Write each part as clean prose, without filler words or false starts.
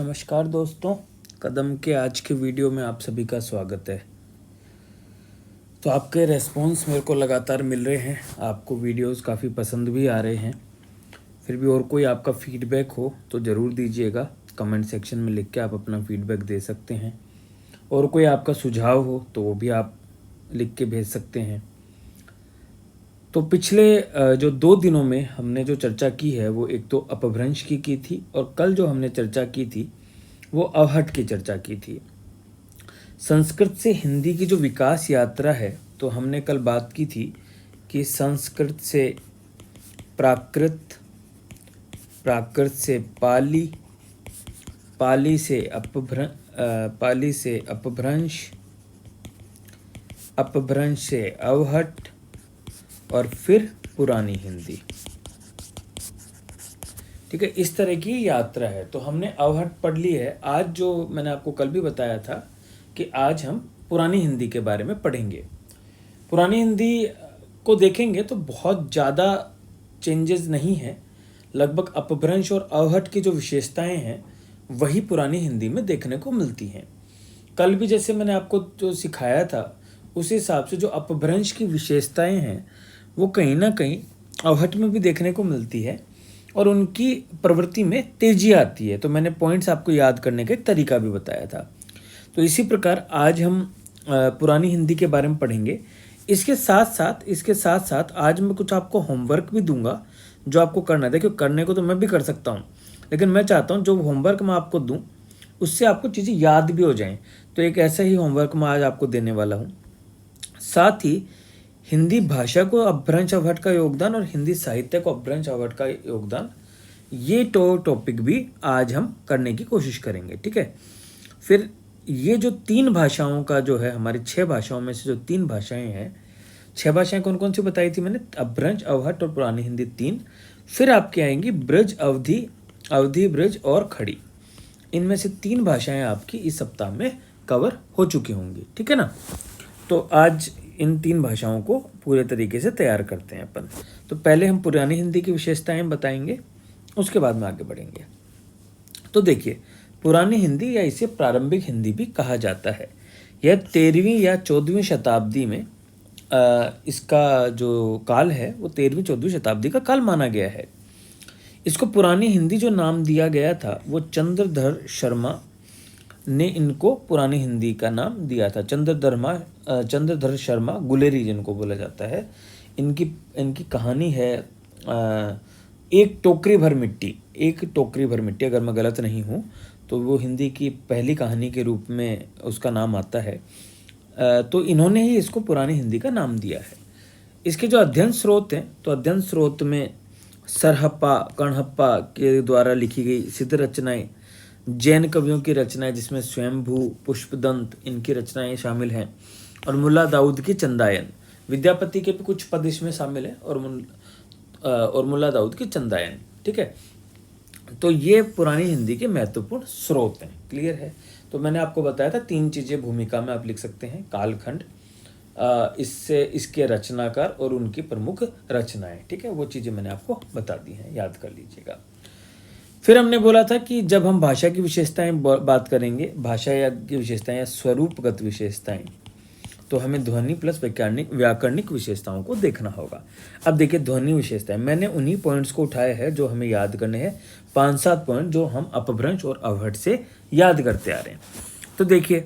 नमस्कार दोस्तों, कदम के आज के वीडियो में आप सभी का स्वागत है। तो आपके रेस्पॉन्स मेरे को लगातार मिल रहे हैं, आपको वीडियोस काफ़ी पसंद भी आ रहे हैं। फिर भी और कोई आपका फीडबैक हो तो ज़रूर दीजिएगा, कमेंट सेक्शन में लिख के आप अपना फीडबैक दे सकते हैं। और कोई आपका सुझाव हो तो वो भी आप लिख के भेज सकते हैं। तो पिछले जो 2 दिनों में हमने जो चर्चा की है वो एक तो अपभ्रंश की थी, और कल जो हमने चर्चा की थी वो अवहट की चर्चा की थी। संस्कृत से हिंदी की जो विकास यात्रा है, तो हमने कल बात की थी कि संस्कृत से प्राकृत, प्राकृत से पाली, पाली से अपभ्रंश, अपभ्रंश से अवहट और फिर पुरानी हिंदी। ठीक है, इस तरह की यात्रा है। तो हमने अवहट पढ़ ली है। आज जो मैंने आपको कल भी बताया था कि आज हम पुरानी हिंदी के बारे में पढ़ेंगे। पुरानी हिंदी को देखेंगे तो बहुत ज़्यादा चेंजेस नहीं है, लगभग अपभ्रंश और अवहट की जो विशेषताएं हैं वही पुरानी हिंदी में देखने को मिलती हैं। कल भी जैसे मैंने आपको जो सिखाया था उस हिसाब से जो अपभ्रंश की विशेषताएं हैं वो कहीं ना कहीं अवहट में भी देखने को मिलती है, और उनकी प्रवृत्ति में तेजी आती है। तो मैंने पॉइंट्स आपको याद करने का एक तरीका भी बताया था। तो इसी प्रकार आज हम पुरानी हिंदी के बारे में पढ़ेंगे। इसके साथ साथ आज मैं कुछ आपको होमवर्क भी दूंगा जो आपको करना है। देखिए, करने को तो मैं भी कर सकता हूँ, लेकिन मैं चाहता हूँ जो होमवर्क मैं आपको दूँ उससे आपको चीज़ें याद भी हो जाएं। तो एक ऐसा ही होमवर्क मैं आज आपको देने वाला हूँ। साथ ही हिंदी भाषा को अपभ्रंश अवहट का योगदान और हिंदी साहित्य को अपभ्रंश अवहट का योगदान, ये टॉपिक भी आज हम करने की कोशिश करेंगे। ठीक है, फिर ये जो 3 भाषाओं का जो है, हमारी 6 भाषाओं में से जो 3 भाषाएं हैं, 6 भाषाएं कौन कौन सी बताई थी मैंने? अपभ्रंश, अवहट और पुरानी हिंदी 3। फिर आपकी आएंगी ब्रज, अवधी, अवधी ब्रज और खड़ी। इनमें से 3 भाषाएं आपकी इस सप्ताह में कवर हो चुकी होंगी। ठीक है ना? तो आज इन 3 भाषाओं को पूरे तरीके से तैयार करते हैं अपन। तो पहले हम पुरानी हिंदी की विशेषताएं बताएंगे, उसके बाद में आगे बढ़ेंगे। तो देखिए, पुरानी हिंदी या इसे प्रारंभिक हिंदी भी कहा जाता है। यह 13वीं या 14वीं शताब्दी में इसका जो काल है वो 13वीं 14वीं शताब्दी का काल माना गया है। इसको पुरानी हिंदी जो नाम दिया गया था वो चंद्रधर शर्मा ने इनको पुरानी हिंदी का नाम दिया था। चंद्रधर शर्मा गुलेरी जिनको बोला जाता है। इनकी कहानी है एक टोकरी भर मिट्टी। एक टोकरी भर मिट्टी, अगर मैं गलत नहीं हूँ तो वो हिंदी की पहली कहानी के रूप में उसका नाम आता है। तो इन्होंने ही इसको पुरानी हिंदी का नाम दिया है। इसके जो अध्ययन स्रोत हैं, तो अध्ययन स्रोत में सरहप्पा, कणहप्पा के द्वारा लिखी गई सिद्ध रचनाएं, जैन कवियों की रचनाएं जिसमें स्वयंभू, पुष्पदंत, इनकी रचनाएं शामिल हैं, और मुल्ला दाऊद की चंदायन, विद्यापति के भी कुछ पद इसमें शामिल हैं, और मुल्ला दाऊद की चंदायन। ठीक है, तो ये पुरानी हिंदी के महत्वपूर्ण स्रोत हैं। क्लियर है? तो मैंने आपको बताया था 3 चीज़ें भूमिका में आप लिख सकते हैं: कालखंड, इससे इसके रचनाकार और उनकी प्रमुख रचनाएं। ठीक है, वो चीज़ें मैंने आपको बता दी हैं, याद कर लीजिएगा। फिर हमने बोला था कि जब हम भाषा की विशेषताएं बात करेंगे, भाषा या की विशेषताएं या स्वरूपगत विशेषताएं, तो हमें ध्वनि प्लस व्याकरणिक विशेषताओं को देखना होगा। अब देखिए, ध्वनि विशेषताएं मैंने उन्हीं पॉइंट्स को उठाए हैं जो हमें याद करने हैं, 5-7 पॉइंट जो हम अपभ्रंश और अवहट से याद करते आ रहे हैं। तो देखिए,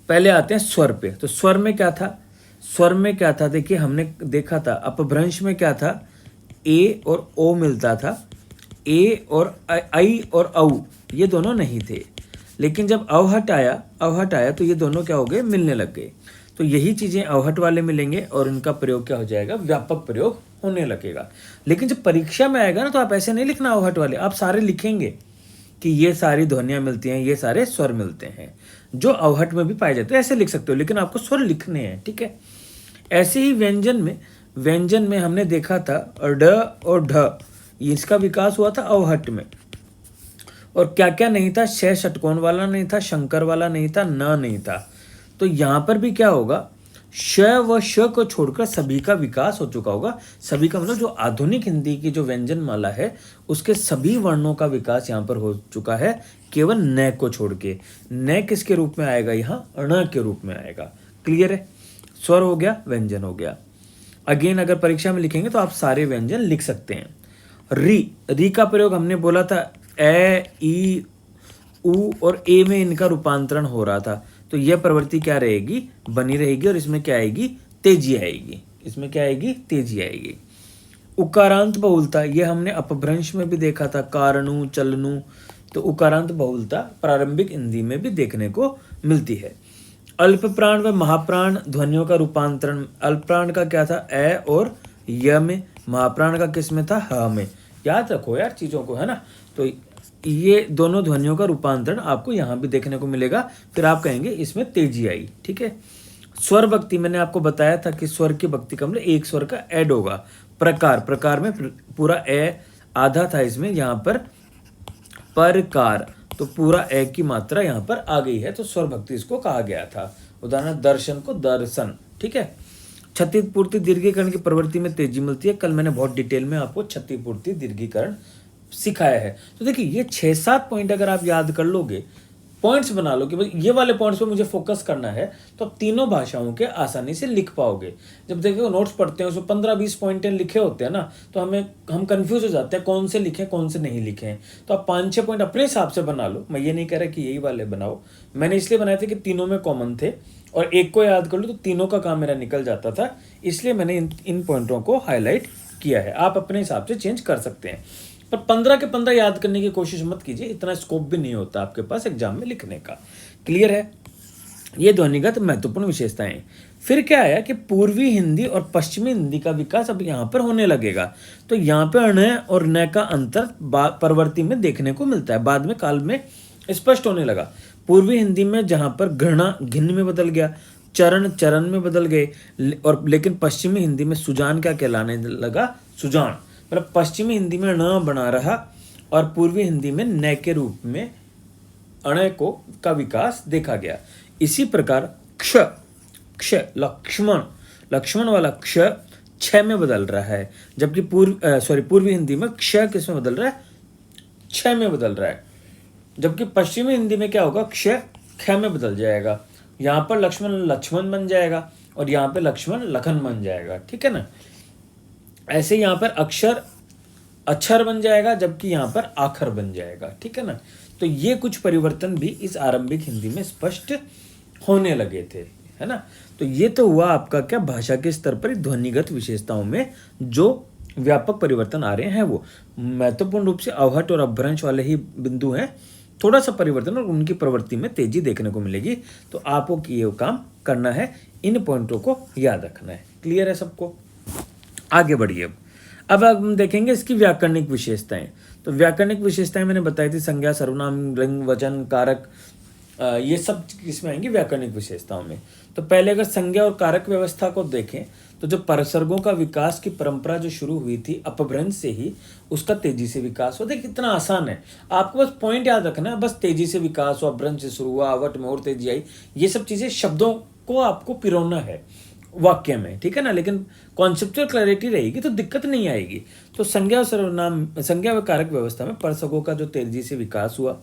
पहले आते हैं स्वर पे। तो स्वर में क्या था? स्वर में क्या था? देखिए, हमने देखा था अपभ्रंश में क्या था, ए और ओ मिलता था। ए और आई और औ ये दोनों नहीं थे, लेकिन जब अवहट आया तो ये दोनों क्या हो गए? मिलने लग गए। तो यही चीज़ें अवहट वाले मिलेंगे और इनका प्रयोग क्या हो जाएगा? व्यापक प्रयोग होने लगेगा। लेकिन जब परीक्षा में आएगा ना, तो आप ऐसे नहीं लिखना अवहट वाले, आप सारे लिखेंगे कि ये सारी ध्वनियाँ मिलती हैं, ये सारे स्वर मिलते हैं जो अवहट में भी पाए जाते हैं। ऐसे लिख सकते हो, लेकिन आपको स्वर लिखने हैं। ठीक है, ऐसे ही व्यंजन में हमने देखा था ड और ढ, इसका विकास हुआ था अवहट में। और क्या क्या नहीं था? षटकोण वाला नहीं था, शंकर वाला नहीं था, न नहीं था। तो यहाँ पर भी क्या होगा? श व श को छोड़कर सभी का विकास हो चुका होगा। सभी का मतलब जो आधुनिक हिंदी की जो व्यंजन माला है उसके सभी वर्णों का विकास यहाँ पर हो चुका है, केवल न को छोड़ के। न किसके रूप में आएगा, यहाँ ण के रूप में आएगा। क्लियर है? स्वर हो गया, व्यंजन हो गया। अगेन अगर परीक्षा में लिखेंगे तो आप सारे व्यंजन लिख सकते हैं। री का प्रयोग हमने बोला था ए, ई, उ और ए में इनका रूपांतरण हो रहा था, तो यह प्रवृत्ति क्या रहेगी, बनी रहेगी और इसमें क्या आएगी, तेजी आएगी। इसमें क्या आएगी, तेजी आएगी। उकारांत बहुलता, यह हमने अपभ्रंश में भी देखा था, कारणु चलनु, तो उकारांत बहुलता प्रारंभिक हिंदी में भी देखने को मिलती है। अल्प प्राण व महाप्राण ध्वनियों का रूपांतरण, अल्प प्राण का क्या था, ए और य में, महाप्राण का किस में था, ह में। याद रखो यार चीजों को, है ना। तो ये दोनों ध्वनियों का रूपांतरण आपको यहाँ भी देखने को मिलेगा। फिर आप कहेंगे इसमें तेजी आई। ठीक है। स्वर भक्ति, मैंने आपको बताया था कि स्वर की भक्ति का मतलब एक स्वर का ऐड होगा। प्रकार में पूरा ए आधा था इसमें, यहाँ पर परकार, तो पूरा ए की मात्रा यहाँ पर आ गई है, तो स्वर भक्ति इसको कहा गया था। उदाहरण दर्शन को दर्शन। ठीक है। क्षतिपूर्ति दीर्घीकरण की प्रवृत्ति में तेजी मिलती है। कल मैंने बहुत डिटेल में आपको क्षतिपूर्ति दीर्घीकरण सिखाया है। तो देखिए ये 6-7 पॉइंट अगर आप याद कर लोगे, पॉइंट्स बना लो कि भाई ये वाले पॉइंट्स पे मुझे फोकस करना है, तो आप तीनों भाषाओं के आसानी से लिख पाओगे। जब देखो नोट्स पढ़ते हैं उसमें 15-20 पॉइंट लिखे होते हैं ना, तो हम कंफ्यूज हो जाते हैं कौन से लिखें कौन से नहीं लिखें। तो आप 5-6 पॉइंट अपने हिसाब से बना लो। मैं ये नहीं कह रहा कि यही वाले बनाओ, मैंने इसलिए बनाए थे कि तीनों में कॉमन थे और एक को याद कर लो तो तीनों का काम मेरा निकल जाता था, इसलिए मैंने इन पॉइंटों को हाईलाइट किया है। आप अपने हिसाब से चेंज कर सकते हैं, पर 15 के 15 याद करने की कोशिश मत कीजिए, इतना स्कोप भी नहीं होता आपके पास एग्जाम में लिखने का। क्लियर है? ये ध्वनिगत महत्वपूर्ण विशेषताएं। फिर क्या आया कि पूर्वी हिंदी और पश्चिमी हिंदी का विकास अब यहाँ पर होने लगेगा। तो यहाँ पे अण और न का अंतर परवर्ती में देखने को मिलता है, बाद में काल में स्पष्ट होने लगा। पूर्वी हिंदी में जहाँ पर घृणा घिन में बदल गया, चरण में बदल गए, और लेकिन पश्चिमी हिंदी में सुजान क्या कहलाने लगा, सुजान। मतलब पश्चिमी हिंदी में न बना रहा और पूर्वी हिंदी में न के रूप में अण को का विकास देखा गया। इसी प्रकार क्ष लक्ष्मण वाला क्ष छ में बदल रहा है, जबकि पूर्वी हिंदी में क्ष किस में बदल रहा है, छ में बदल रहा है। जबकि पश्चिमी हिंदी में क्या होगा, क्ष ख में बदल जाएगा। यहाँ पर लक्ष्मण बन जाएगा और यहाँ पे लक्ष्मण लखन बन जाएगा। ठीक है ना। ऐसे यहाँ पर अक्षर बन जाएगा, जबकि यहाँ पर आखर बन जाएगा। ठीक है ना। तो ये कुछ परिवर्तन भी इस आरंभिक हिंदी में स्पष्ट होने लगे थे, है ना। तो ये तो हुआ आपका क्या, भाषा के स्तर पर ध्वनिगत विशेषताओं में जो व्यापक परिवर्तन आ रहे हैं। वो महत्वपूर्ण रूप से अवहट और अपभ्रंश वाले ही बिंदु हैं। थोड़ा सा परिवर्तन और उनकी प्रवृत्ति में तेजी देखने को मिलेगी। तो आपको ये काम करना है, इन पॉइंटों को याद रखना है। क्लियर है सबको? आगे बढ़िए। अब हम देखेंगे इसकी व्याकरणिक विशेषताएं। तो व्याकरणिक विशेषताएं मैंने बताई थी, संज्ञा, सर्वनाम, लिंग, वचन, कारक, ये सब इसमें आएंगी व्याकरणिक विशेषताओं में। तो पहले अगर संज्ञा और कारक व्यवस्था को देखें तो जो परसर्गों का विकास की परंपरा जो शुरू हुई थी अपभ्रंश से ही, उसका तेजी से विकास हो। देखिए कितना आसान है, आपको बस पॉइंट याद रखना है। बस तेजी से विकास हुआ, अपभ्रंश से शुरू हुआ, आवट में और तेजी आई, ये सब चीजें शब्दों को आपको पिरोना है वाक्य में। ठीक है ना। लेकिन कॉन्सेप्चुअल क्लैरिटी रहेगी तो दिक्कत नहीं आएगी। तो संज्ञा और सर्वनाम, संज्ञा व कारक व्यवस्था में परसर्गों का जो तेजी से विकास हुआ,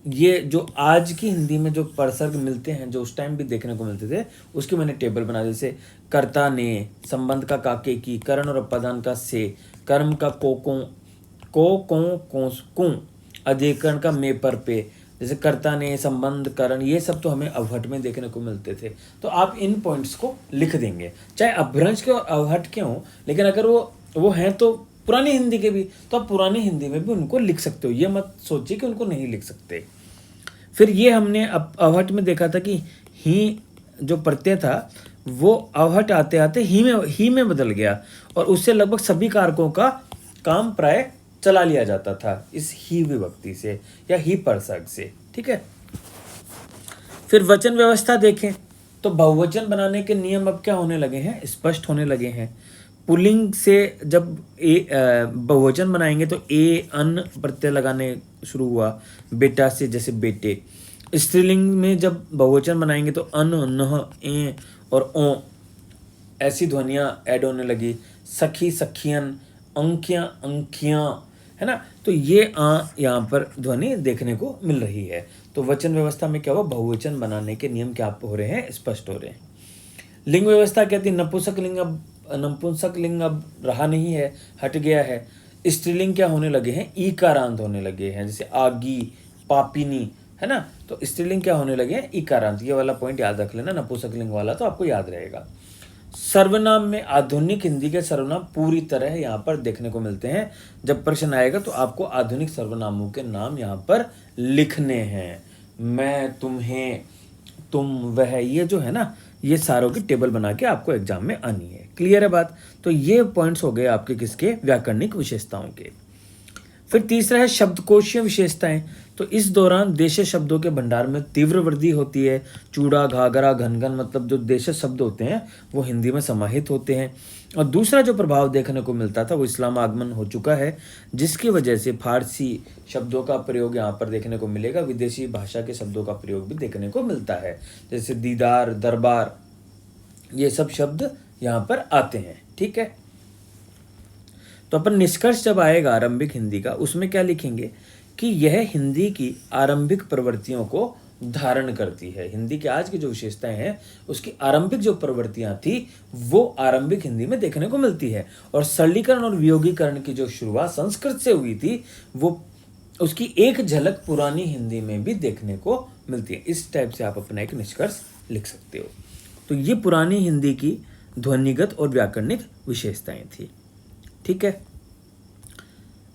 ये जो आज की हिंदी में जो परसर्ग मिलते हैं, जो उस टाइम भी देखने को मिलते थे, उसकी मैंने टेबल बना दी। जैसे कर्ता ने, संबंध का काके की, करण और अपादान का से, कर्म का को, अधिकरण का मे पर पे, जैसे कर्ता ने, संबंध, करण, ये सब तो हमें अवहट में देखने को मिलते थे। तो आप इन पॉइंट्स को लिख देंगे, चाहे अपभ्रंश के और अवहट के हों, लेकिन अगर वो हैं तो पुरानी हिंदी के भी, तो आप पुरानी हिंदी में भी उनको लिख सकते हो। ये मत सोचिए कि उनको नहीं लिख सकते। फिर ये हमने अवहट में देखा था कि ही जो प्रत्यय था वो अवहट आते आते ही में बदल गया, और उससे लगभग सभी कारकों का काम प्राय चला लिया जाता था इस ही विभक्ति से या ही परसर्ग से। ठीक है। फिर वचन व्यवस्था देखें तो बहुवचन बनाने के नियम अब क्या होने लगे हैं, स्पष्ट होने लगे हैं। पुल्लिंग से जब बहुवचन बनाएंगे तो ए अन प्रत्यय लगाने शुरू हुआ। बेटा से जैसे बेटे, स्त्रीलिंग में जब बहुवचन बनाएंगे तो अन, नह, ए और ओ ऐसी ध्वनियाँ ऐड होने लगी। सखी, सखियन, अंकियाँ, अंकियाँ, है ना। तो ये यहाँ पर ध्वनि देखने को मिल रही है। तो वचन व्यवस्था में क्या हुआ, बहुवचन बनाने के नियम क्या हो रहे हैं, स्पष्ट हो रहे हैं। लिंग व्यवस्था कहती है नपुंसक लिंग अब रहा नहीं है, हट गया है। स्त्रीलिंग क्या होने लगे हैं, ईकारांत होने लगे हैं, जैसे आगी, पापिनी, है ना। तो स्त्रीलिंग क्या होने लगे हैं, ईकारांत। ये वाला पॉइंट याद रख लेना, नपुंसक लिंग वाला तो आपको याद रहेगा। सर्वनाम में आधुनिक हिंदी के सर्वनाम पूरी तरह यहाँ पर देखने को मिलते हैं। जब प्रश्न आएगा तो आपको आधुनिक सर्वनामों के नाम यहाँ पर लिखने हैं। मैं, तुम्हें, तुम, वह, ये जो है ना, ये सारों की टेबल बना के आपको एग्जाम में आनी है। क्लियर है बात। तो ये पॉइंट्स हो गए आपके किसके, व्याकरणिक विशेषताओं के। फिर तीसरा है शब्दकोशीय विशेषताएं। तो इस दौरान देशज शब्दों के भंडार में तीव्र वृद्धि होती है। चूड़ा, घाघरा, घनघन, मतलब जो देशज शब्द होते हैं वो हिंदी में समाहित होते हैं। और दूसरा जो प्रभाव देखने को मिलता था वो इस्लाम आगमन हो चुका है, जिसकी वजह से फारसी शब्दों का प्रयोग यहाँ पर देखने को मिलेगा। विदेशी भाषा के शब्दों का प्रयोग भी देखने को मिलता है, जैसे दीदार, दरबार, ये सब शब्द यहाँ पर आते हैं। ठीक है। तो अपन निष्कर्ष जब आएगा आरंभिक हिंदी का, उसमें क्या लिखेंगे कि यह हिंदी की आरंभिक प्रवृत्तियों को धारण करती है। हिंदी की आज की जो विशेषताएं हैं उसकी आरंभिक जो प्रवृत्तियां थी वो आरंभिक हिंदी में देखने को मिलती है। और सरलीकरण और वियोगीकरण की जो शुरुआत संस्कृत से हुई थी वो उसकी एक झलक पुरानी हिंदी में भी देखने को मिलती है। इस टाइप से आप अपना एक निष्कर्ष लिख सकते हो। तो ये पुरानी हिंदी की ध्वनिगत और व्याकरणिक विशेषताएं थी। ठीक है।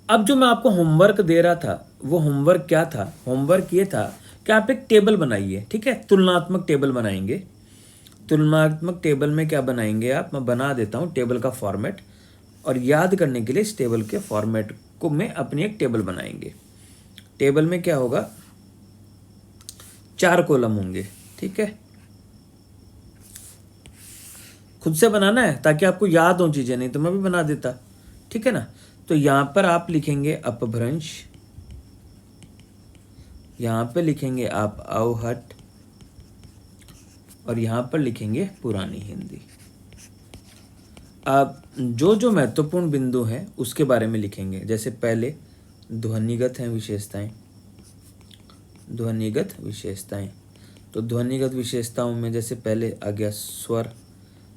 अब जो मैं आपको होमवर्क दे रहा था वो होमवर्क क्या था, होमवर्क ये था कि आप एक टेबल बनाइए। ठीक है, तुलनात्मक टेबल बनाएंगे। तुलनात्मक टेबल में क्या बनाएंगे आप, मैं बना देता हूँ टेबल का फॉर्मेट, और याद करने के लिए इस टेबल के फॉर्मेट को मैं अपनी एक टेबल बनाएंगे। टेबल में क्या होगा, 4 कॉलम होंगे। ठीक है, खुद से बनाना है ताकि आपको याद हो चीजें, नहीं तो मैं भी बना देता। ठीक है ना। तो यहां पर आप लिखेंगे अपभ्रंश, यहां पर लिखेंगे आप अवहट, और यहां पर लिखेंगे पुरानी हिंदी। आप जो जो महत्वपूर्ण बिंदु हैं उसके बारे में लिखेंगे। जैसे पहले ध्वनिगत हैं विशेषताएं, ध्वनिगत विशेषताएं। तो ध्वनिगत विशेषताओं में जैसे पहले आ गया स्वर,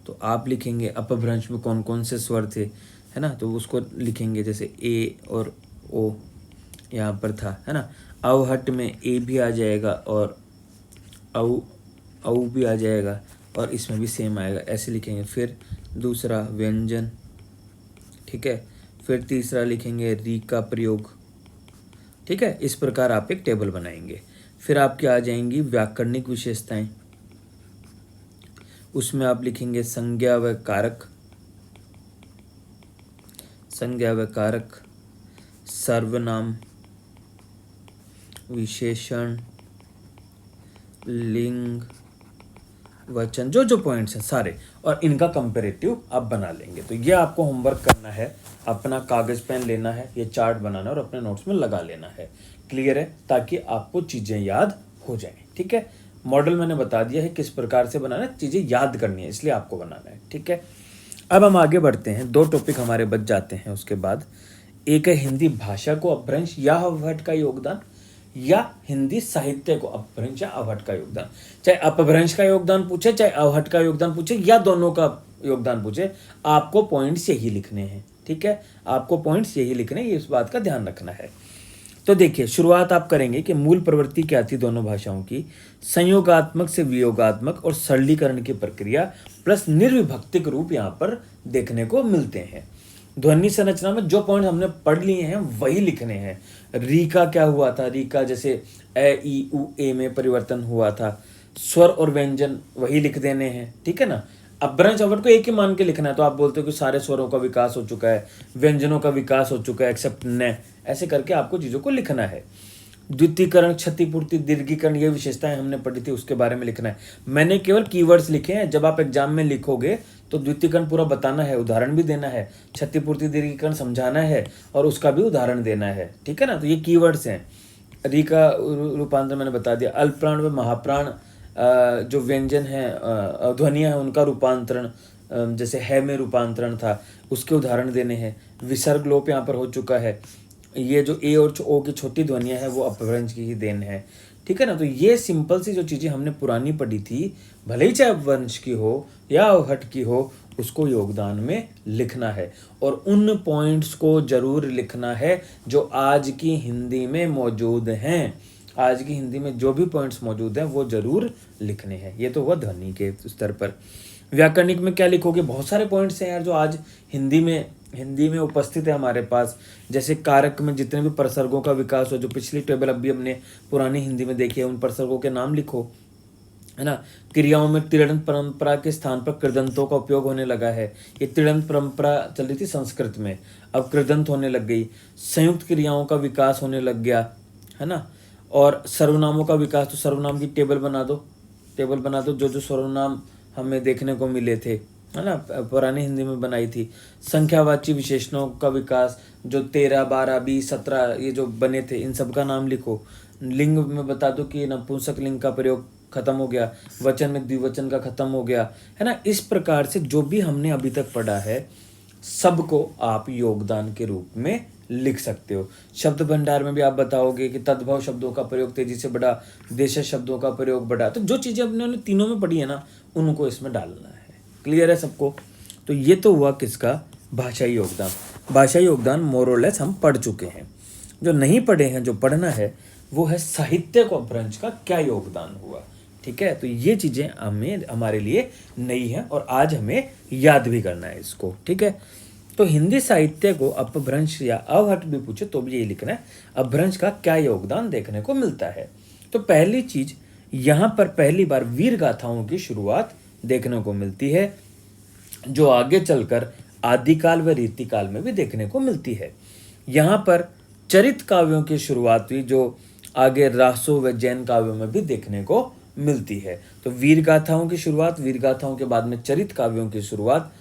तो आप लिखेंगे अपभ्रंश में कौन कौन से स्वर थे, है ना। तो उसको लिखेंगे, जैसे ए और ओ यहाँ पर था, है ना। अवहट में ए भी आ जाएगा और औ भी आ जाएगा, और इसमें भी सेम आएगा, ऐसे लिखेंगे। फिर दूसरा व्यंजन, ठीक है। फिर तीसरा लिखेंगे री का प्रयोग। ठीक है, इस प्रकार आप एक टेबल बनाएंगे। फिर आपके आ जाएंगी व्याकरणिक विशेषताएं, उसमें आप लिखेंगे संज्ञा व कारक, संज्ञा व कारक, सर्वनाम, विशेषण, लिंग, वचन, जो जो पॉइंट्स हैं सारे, और इनका कंपैरेटिव आप बना लेंगे। तो ये आपको होमवर्क करना है, अपना कागज पेन लेना है, ये चार्ट बनाना है और अपने नोट्स में लगा लेना है। क्लियर है, ताकि आपको चीजें याद हो जाएं। ठीक है, मॉडल मैंने बता दिया है किस प्रकार से बनाना है, चीजें याद करनी है, इसलिए आपको बनाना है। ठीक है, अब हम आगे बढ़ते हैं। 2 टॉपिक हमारे बच जाते हैं उसके बाद। एक है हिंदी भाषा को अपभ्रंश या अवहट का योगदान, या हिंदी साहित्य को अपभ्रंश या अवहट का योगदान। चाहे अपभ्रंश का योगदान पूछे, चाहे अवहट का योगदान पूछे, या दोनों का योगदान पूछे, आपको पॉइंट्स यही लिखने हैं। ठीक है, आपको पॉइंट्स यही लिखने हैं, इस बात का ध्यान रखना है। तो देखिए, शुरुआत आप करेंगे कि मूल प्रवृत्ति क्या थी दोनों भाषाओं की, संयोगात्मक से वियोगात्मक और सरलीकरण की प्रक्रिया प्लस निर्विभक्तिक रूप यहाँ पर देखने को मिलते हैं। ध्वनि संरचना में जो पॉइंट हमने पढ़ लिए हैं वही लिखने हैं। री का क्या हुआ था, री का जैसे ए ई उ ए में परिवर्तन हुआ था, स्वर और व्यंजन वही लिख देने हैं। ठीक है ना। अपभ्रंश अवहट को एक ही मान के लिखना है, तो आप बोलते हो कि सारे स्वरों का विकास हो चुका है, व्यंजनों का विकास हो चुका है एक्सेप्ट न, ऐसे करके आपको चीजों को लिखना है। द्वितीकरण, क्षतिपूर्ति, दीर्घीकरण, ये विशेषताएं हमने पढ़ी थी, उसके बारे में लिखना है। मैंने केवल कीवर्ड्स लिखे हैं, जब आप एग्जाम में लिखोगे तो द्वितीकरण पूरा बताना है, उदाहरण भी देना है, क्षतिपूर्ति, दीर्घीकरण समझाना है और उसका भी उदाहरण देना है। ठीक है ना। तो ये कीवर्ड्स हैं। री का रूपांतरण मैंने बता दिया। अल्पप्राण व महाप्राण जो व्यंजन है, ध्वनियाँ हैं, उनका रूपांतरण जैसे है में रूपांतरण था, उसके उदाहरण देने हैं। विसर्ग लोप यहाँ पर हो चुका है। ये जो ए और ओ की छोटी ध्वनियाँ हैं वो अपभ्रंश की ही देन है, ठीक है ना। तो ये सिंपल सी जो चीज़ें हमने पुरानी पढ़ी थी, भले ही चाहे अपभ्रंश की हो या अवहट की हो, उसको योगदान में लिखना है और उन पॉइंट्स को जरूर लिखना है जो आज की हिंदी में मौजूद हैं। आज की हिंदी में जो भी पॉइंट्स मौजूद हैं वो जरूर लिखने हैं। ये तो हुआ ध्वनि के स्तर पर। व्याकरणिक में क्या लिखोगे? बहुत सारे पॉइंट्स हैं यार जो आज हिंदी में उपस्थित है हमारे पास। जैसे कारक में जितने भी प्रसर्गों का विकास हो, जो पिछली टेबल अभी हमने पुरानी हिंदी में देखी है, उन प्रसर्गों के नाम लिखो, है ना। क्रियाओं में तिड़ंत परंपरा के स्थान पर कृदंतों का उपयोग होने लगा है। ये तिड़ंत परंपरा चल रही थी संस्कृत में, अब कृदंत होने लग गई। संयुक्त क्रियाओं का विकास होने लग गया, है ना। और सर्वनामों का विकास, तो सर्वनाम की टेबल बना दो जो जो सर्वनाम हमें देखने को मिले थे, है ना, पुरानी हिंदी में बनाई थी। संख्यावाची विशेषणों का विकास, जो 13, 12, 20, 17 ये जो बने थे, इन सब का नाम लिखो। लिंग में बता दो कि नपुंसक लिंग का प्रयोग खत्म हो गया, वचन में द्विवचन का खत्म हो गया, है ना। इस प्रकार से जो भी हमने अभी तक पढ़ा है सबको आप योगदान के रूप में लिख सकते हो। शब्द भंडार में भी आप बताओगे कि तद्भव शब्दों का प्रयोग तेजी से बढ़ा, देशज शब्दों का प्रयोग बढ़ा। तो जो चीजें अपने तीनों में पढ़ी है ना, उनको इसमें डालना है। क्लियर है सबको? तो ये तो हुआ किसका? भाषाई योगदान। भाषाई योगदान मोरलेस हम पढ़ चुके हैं। जो नहीं पढ़े हैं, जो पढ़ना है, वो है साहित्य को अपभ्रंश का क्या योगदान हुआ, ठीक है। तो ये चीजें हमारे लिए नई हैं और आज हमें याद भी करना है इसको, ठीक है। तो हिंदी साहित्य को अपभ्रंश या अवहट भी पूछे तो भी यही लिखना है, अपभ्रंश का क्या योगदान देखने को मिलता है। तो पहली चीज, यहाँ पर पहली बार वीर गाथाओं की शुरुआत देखने को मिलती है, जो आगे चलकर आदिकाल व रीतिकाल में भी देखने को मिलती है। यहाँ पर चरित काव्यों की शुरुआत हुई, जो आगे रासों व जैन काव्यों में भी देखने को मिलती है। तो वीर गाथाओं की शुरुआत, वीर गाथाओं के बाद में चरित काव्यों की शुरुआत,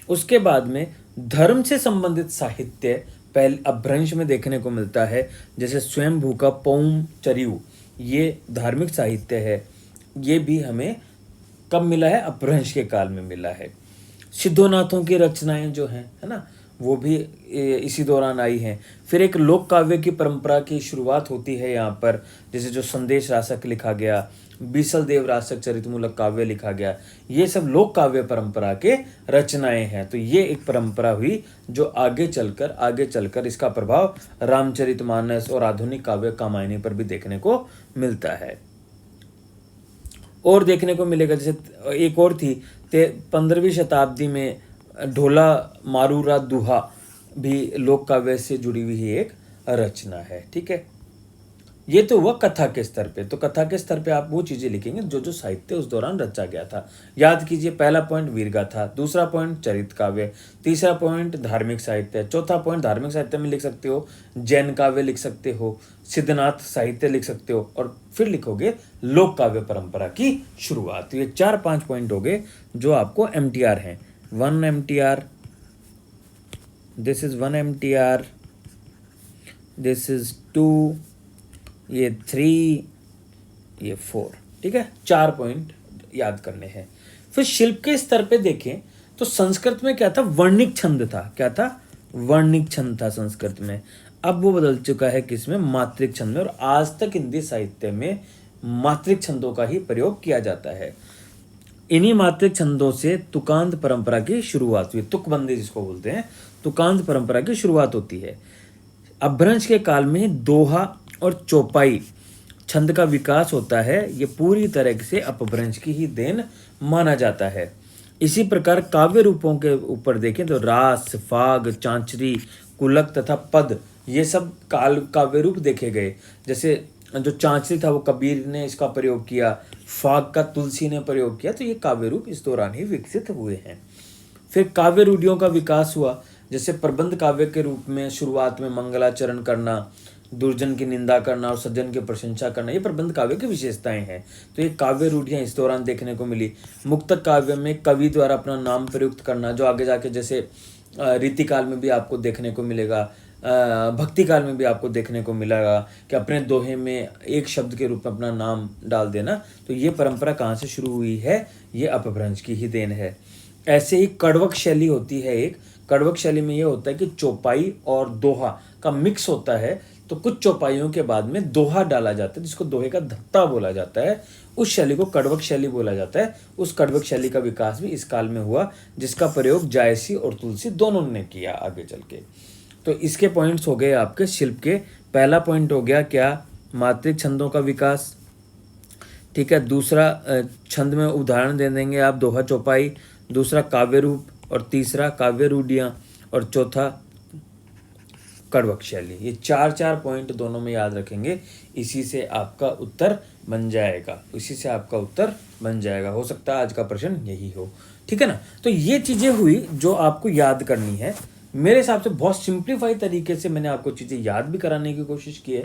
उसके बाद में धर्म से संबंधित साहित्य पहले अपभ्रंश में देखने को मिलता है। जैसे स्वयंभू का पौम चरियु, ये धार्मिक साहित्य है। ये भी हमें कब मिला है? अपभ्रंश के काल में मिला है। सिद्धोनाथों की रचनाएं जो हैं, है ना, वो भी इसी दौरान आई हैं। फिर एक लोक काव्य की परंपरा की शुरुआत होती है यहाँ पर, जैसे जो संदेश रासक लिखा गया, बीसल देव रासक चरितमूलक काव्य लिखा गया, ये सब लोक काव्य परंपरा के रचनाएं हैं। तो ये एक परंपरा हुई जो आगे चलकर इसका प्रभाव रामचरितमानस और आधुनिक काव्य कामायनी पर भी देखने को मिलता है। और देखने को मिलेगा, जैसे एक और थी 15वीं शताब्दी में ढोला मारूरा दुहा भी लोक काव्य से जुड़ी हुई एक रचना है, ठीक है। ये तो हुआ कथा के स्तर पे। तो कथा के स्तर पे आप वो चीजें लिखेंगे जो जो साहित्य उस दौरान रचा गया था। याद कीजिए, पहला पॉइंट वीर गाथा, दूसरा पॉइंट चरित काव्य, तीसरा पॉइंट धार्मिक साहित्य, चौथा पॉइंट धार्मिक साहित्य में लिख सकते हो जैन काव्य लिख सकते हो, सिद्धनाथ साहित्य लिख सकते हो, और फिर लिखोगे लोक काव्य परंपरा की शुरुआत। तो ये 4-5 पॉइंट हो गए जो आपको MTR हैं। 1 MTR, this is 1 MTR, this is 2, ये 3, ये 4, ठीक है। 4 पॉइंट याद करने हैं। फिर शिल्प के स्तर पे देखें तो संस्कृत में क्या था? वर्णिक छंद था। क्या था? वर्णिक छंद था संस्कृत में। अब वो बदल चुका है किसमें? मात्रिक छंद में। और आज तक हिंदी साहित्य में मात्रिक छंदों का ही प्रयोग किया जाता है। इन्हीं मात्रिक छंदों से तुकांत परंपरा की शुरुआत हुई। तुकबंदी जिसको बोलते हैं, तुकांत परंपरा की शुरुआत होती है। अपभ्रंश के काल में दोहा और चौपाई छंद का विकास होता है। ये पूरी तरह से अपभ्रंश की ही देन माना जाता है। इसी प्रकार काव्य रूपों के ऊपर देखें तो रास, फाग, चांचरी, कुलक तथा पद, ये सब काव्य रूप देखे गए। जैसे जो चांचरी था वो कबीर ने इसका प्रयोग किया, फाग का तुलसी ने प्रयोग किया। तो ये काव्य रूप इस दौरान ही विकसित हुए हैं। फिर काव्य रूढ़ियों का विकास हुआ। जैसे प्रबंध काव्य के रूप में शुरुआत में मंगलाचरण करना, दुर्जन की निंदा करना और सज्जन की प्रशंसा करना, ये प्रबंध काव्य की विशेषताएं हैं। तो ये काव्य रूढ़ियां इस दौरान देखने को मिली। मुक्तक काव्य में कवि द्वारा अपना नाम प्रयुक्त करना, जो आगे जाके जैसे रीतिकाल में भी आपको देखने को मिलेगा। भक्ति काल में भी आपको देखने को मिलेगा कि अपने दोहे में एक शब्द के रूप में अपना नाम डाल देना। तो ये परंपरा कहाँ से शुरू हुई है? ये अपभ्रंश की ही देन है। ऐसे ही कड़वक शैली होती है एक। कड़वक शैली में ये होता है कि चौपाई और दोहा का मिक्स होता है, तो कुछ चौपाइयों के बाद में दोहा डाला जाता है जिसको दोहे का धत्ता बोला जाता है। उस शैली को कड़वक शैली बोला जाता है। उस कड़वक शैली का विकास भी इस काल में हुआ, जिसका प्रयोग जायसी और तुलसी दोनों ने किया आगे चल के। तो इसके पॉइंट्स हो गए आपके शिल्प के। पहला पॉइंट हो गया क्या? मात्रिक छंदों का विकास। ठीक है। दूसरा छंद में उदाहरण दे देंगे आप, दोहा चौपाई। दूसरा काव्य रूप, और तीसरा काव्य रूढ़ियाँ, और चौथा कड़वक शैली। ये चार चार पॉइंट दोनों में याद रखेंगे, इसी से आपका उत्तर बन जाएगा। इसी से आपका उत्तर बन जाएगा। हो सकता है आज का प्रश्न यही हो। ठीक है ना? तो ये चीज़ें हुई जो आपको याद करनी है। मेरे हिसाब से बहुत सिंप्लीफाई तरीके से मैंने आपको चीज़ें याद भी कराने की कोशिश की है,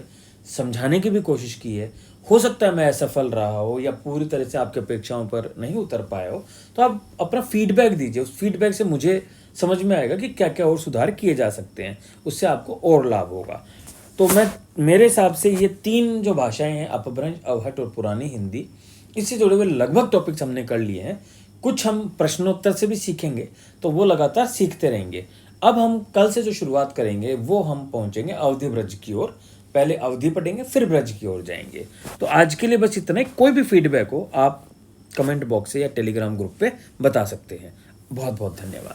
समझाने की भी कोशिश की है। हो सकता है मैं असफल रहा हो या पूरी तरह से आपकी अपेक्षाओं पर नहीं उतर पाया हो, तो आप अपना फीडबैक दीजिए। उस फीडबैक से मुझे समझ में आएगा कि क्या क्या और सुधार किए जा सकते हैं, उससे आपको और लाभ होगा। तो मेरे हिसाब से ये 3 जो भाषाएं हैं, अपभ्रंश, अवहट और पुरानी हिंदी, इससे जुड़े हुए लगभग टॉपिक्स हमने कर लिए हैं। कुछ हम प्रश्नोत्तर से भी सीखेंगे, तो वो लगातार सीखते रहेंगे। अब हम कल से जो शुरुआत करेंगे वो हम पहुंचेंगे अवधि ब्रज की ओर। पहले अवधि पढ़ेंगे, फिर ब्रज की ओर जाएंगे। तो आज के लिए बस इतना ही। कोई भी फीडबैक हो आप कमेंट बॉक्स से या टेलीग्राम ग्रुप पे बता सकते हैं। बहुत बहुत धन्यवाद।